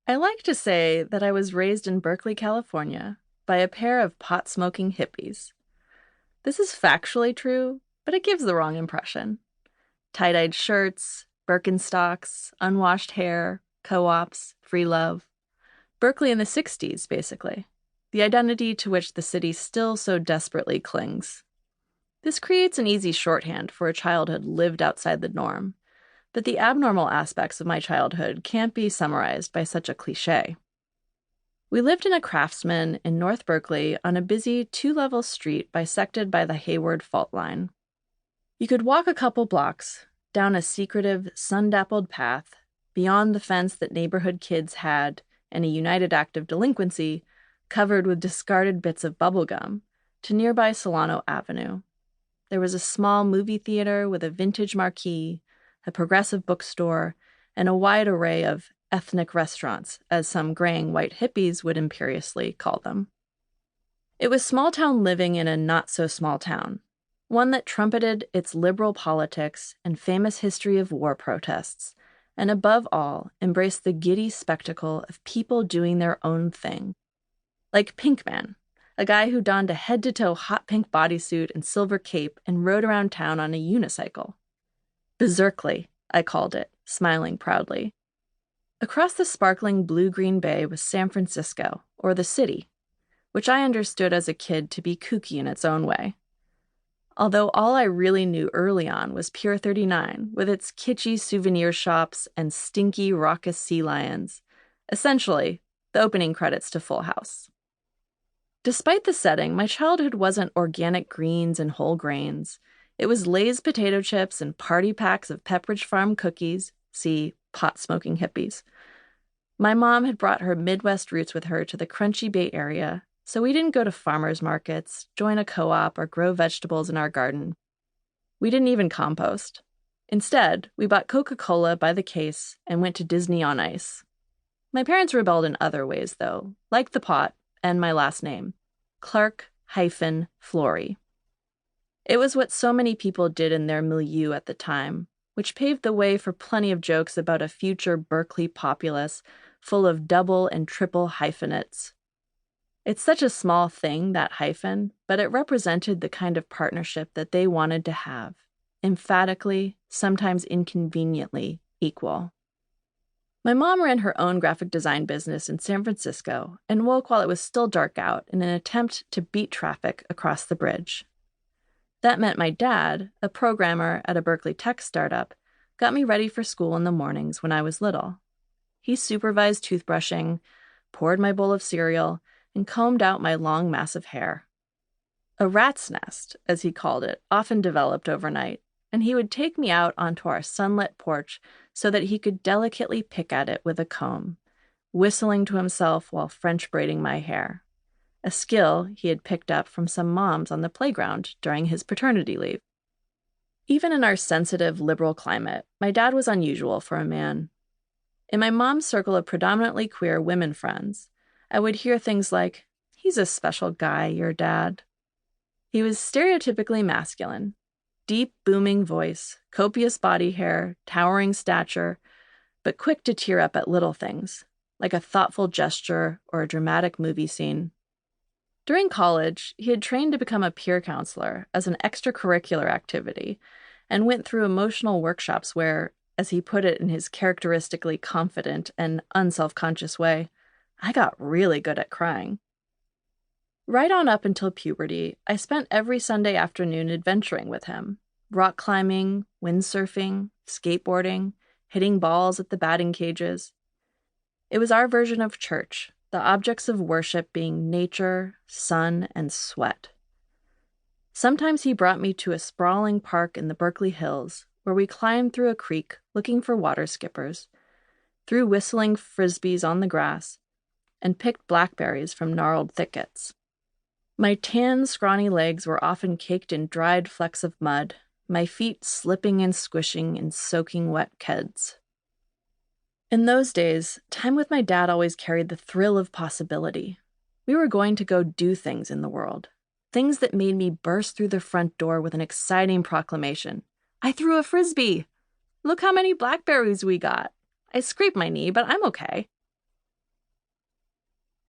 I like to say that I was raised in Berkeley, California, by a pair of pot-smoking hippies. This is factually true, but it gives the wrong impression. Tie-dyed shirts, Birkenstocks, unwashed hair, co-ops, free love. Berkeley in the 60s, basically. The identity to which the city still so desperately clings. This creates an easy shorthand for a childhood lived outside the norm, but the abnormal aspects of my childhood can't be summarized by such a cliché. We lived in a Craftsman in North Berkeley on a busy two-level street bisected by the Hayward Fault Line. You could walk a couple blocks, down a secretive, sun-dappled path, beyond the fence that neighborhood kids had, and a united act of delinquency, covered with discarded bits of bubblegum, to nearby Solano Avenue. There was a small movie theater with a vintage marquee, a progressive bookstore, and a wide array of ethnic restaurants, as some graying white hippies would imperiously call them. It was small-town living in a not-so-small town, one that trumpeted its liberal politics and famous history of war protests, and above all, embraced the giddy spectacle of people doing their own thing. Like Pinkman, a guy who donned a head-to-toe hot pink bodysuit and silver cape and rode around town on a unicycle. Berserkly, I called it, smiling proudly. Across the sparkling blue-green bay was San Francisco, or the city, which I understood as a kid to be kooky in its own way. Although all I really knew early on was Pier 39, with its kitschy souvenir shops and stinky, raucous sea lions. Essentially, the opening credits to Full House. Despite the setting, my childhood wasn't organic greens and whole grains. It was Lay's potato chips and party packs of Pepperidge Farm cookies, see pot-smoking hippies. My mom had brought her Midwest roots with her to the crunchy Bay Area, so we didn't go to farmers markets, join a co-op, or grow vegetables in our garden. We didn't even compost. Instead, we bought Coca-Cola by the case and went to Disney on Ice. My parents rebelled in other ways, though, like the pot and my last name, Clark-Flory. It was what so many people did in their milieu at the time, which paved the way for plenty of jokes about a future Berkeley populace full of double and triple hyphenates. It's such a small thing, that hyphen, but it represented the kind of partnership that they wanted to have, emphatically, sometimes inconveniently, equal. My mom ran her own graphic design business in San Francisco and woke while it was still dark out in an attempt to beat traffic across the bridge. That meant my dad, a programmer at a Berkeley tech startup, got me ready for school in the mornings when I was little. He supervised toothbrushing, poured my bowl of cereal, and combed out my long mass of hair. A rat's nest, as he called it, often developed overnight, and he would take me out onto our sunlit porch so that he could delicately pick at it with a comb, whistling to himself while French braiding my hair, a skill he had picked up from some moms on the playground during his paternity leave. Even in our sensitive, liberal climate, my dad was unusual for a man. In my mom's circle of predominantly queer women friends, I would hear things like, "He's a special guy, your dad." He was stereotypically masculine. Deep, booming voice, copious body hair, towering stature, but quick to tear up at little things, like a thoughtful gesture or a dramatic movie scene. During college, he had trained to become a peer counselor as an extracurricular activity and went through emotional workshops where, as he put it in his characteristically confident and unself-conscious way, I got really good at crying. Right on up until puberty, I spent every Sunday afternoon adventuring with him, rock climbing, windsurfing, skateboarding, hitting balls at the batting cages. It was our version of church, the objects of worship being nature, sun, and sweat. Sometimes he brought me to a sprawling park in the Berkeley Hills, where we climbed through a creek looking for water skippers, threw whistling frisbees on the grass, and picked blackberries from gnarled thickets. My tan, scrawny legs were often caked in dried flecks of mud, my feet slipping and squishing in soaking wet keds. In those days, time with my dad always carried the thrill of possibility. We were going to go do things in the world, things that made me burst through the front door with an exciting proclamation. "I threw a frisbee! Look how many blackberries we got! I scraped my knee, but I'm okay."